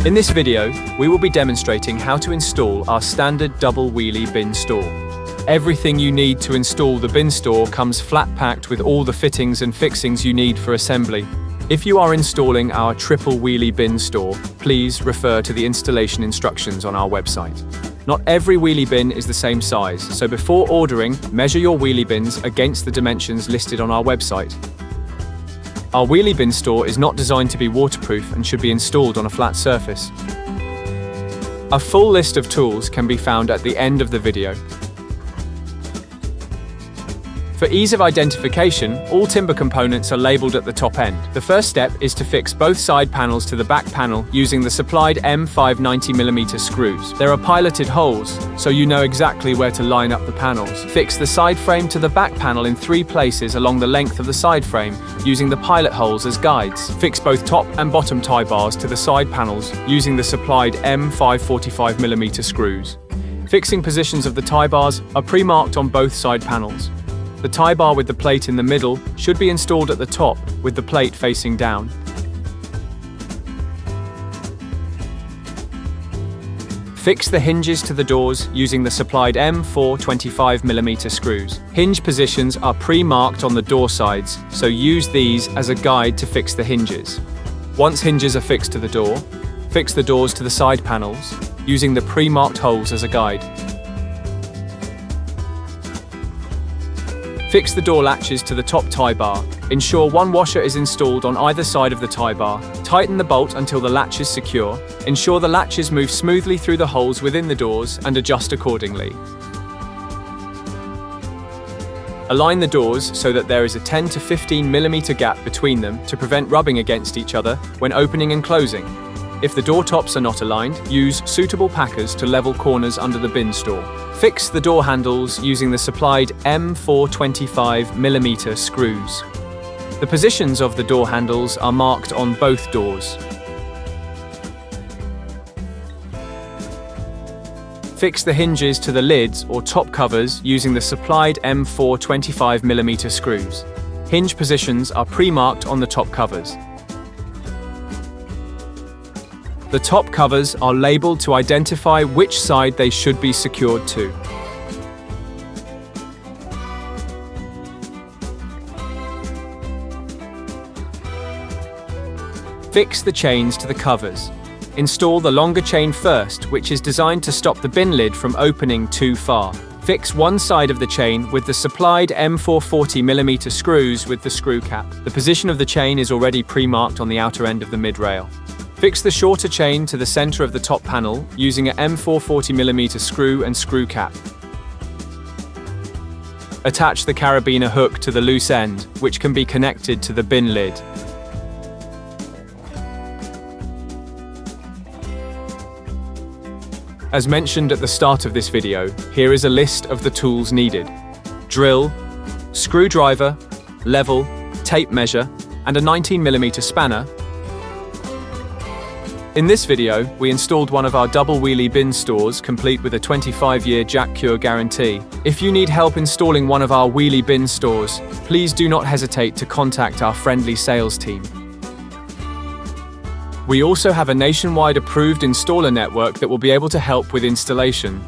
In this video, we will be demonstrating how to install our standard double wheelie bin store. Everything you need to install the bin store comes flat packed with all the fittings and fixings you need for assembly. If you are installing our triple wheelie bin store, please refer to the installation instructions on our website. Not every wheelie bin is the same size, so before ordering, measure your wheelie bins against the dimensions listed on our website. Our wheelie bin store is not designed to be waterproof and should be installed on a flat surface. A full list of tools can be found at the end of the video. For ease of identification, all timber components are labeled at the top end. The first step is to fix both side panels to the back panel using the supplied M5 90mm screws. There are piloted holes, so you know exactly where to line up the panels. Fix the side frame to the back panel in 3 places along the length of the side frame, using the pilot holes as guides. Fix both top and bottom tie bars to the side panels using the supplied M5 45mm screws. Fixing positions of the tie bars are pre-marked on both side panels. The tie bar with the plate in the middle should be installed at the top, with the plate facing down. Fix the hinges to the doors using the supplied M4 25mm screws. Hinge positions are pre-marked on the door sides, so use these as a guide to fix the hinges. Once hinges are fixed to the door, fix the doors to the side panels, using the pre-marked holes as a guide. Fix the door latches to the top tie bar. Ensure one washer is installed on either side of the tie bar. Tighten the bolt until the latch is secure. Ensure the latches move smoothly through the holes within the doors and adjust accordingly. Align the doors so that there is a 10 to 15mm gap between them to prevent rubbing against each other when opening and closing. If the door tops are not aligned, use suitable packers to level corners under the bin store. Fix the door handles using the supplied M4 25mm screws. The positions of the door handles are marked on both doors. Fix the hinges to the lids or top covers using the supplied M4 25mm screws. Hinge positions are pre-marked on the top covers. The top covers are labeled to identify which side they should be secured to. Fix the chains to the covers. Install the longer chain first, which is designed to stop the bin lid from opening too far. Fix one side of the chain with the supplied M4 40mm screws with the screw cap. The position of the chain is already pre-marked on the outer end of the mid-rail. Fix the shorter chain to the center of the top panel using an M4 40mm screw and screw cap. Attach the carabiner hook to the loose end, which can be connected to the bin lid. As mentioned at the start of this video, here is a list of the tools needed: drill, screwdriver, level, tape measure, and a 19mm spanner. In this video, we installed one of our double wheelie bin stores complete with a 25-year Jakcure guarantee. If you need help installing one of our wheelie bin stores, please do not hesitate to contact our friendly sales team. We also have a nationwide approved installer network that will be able to help with installation.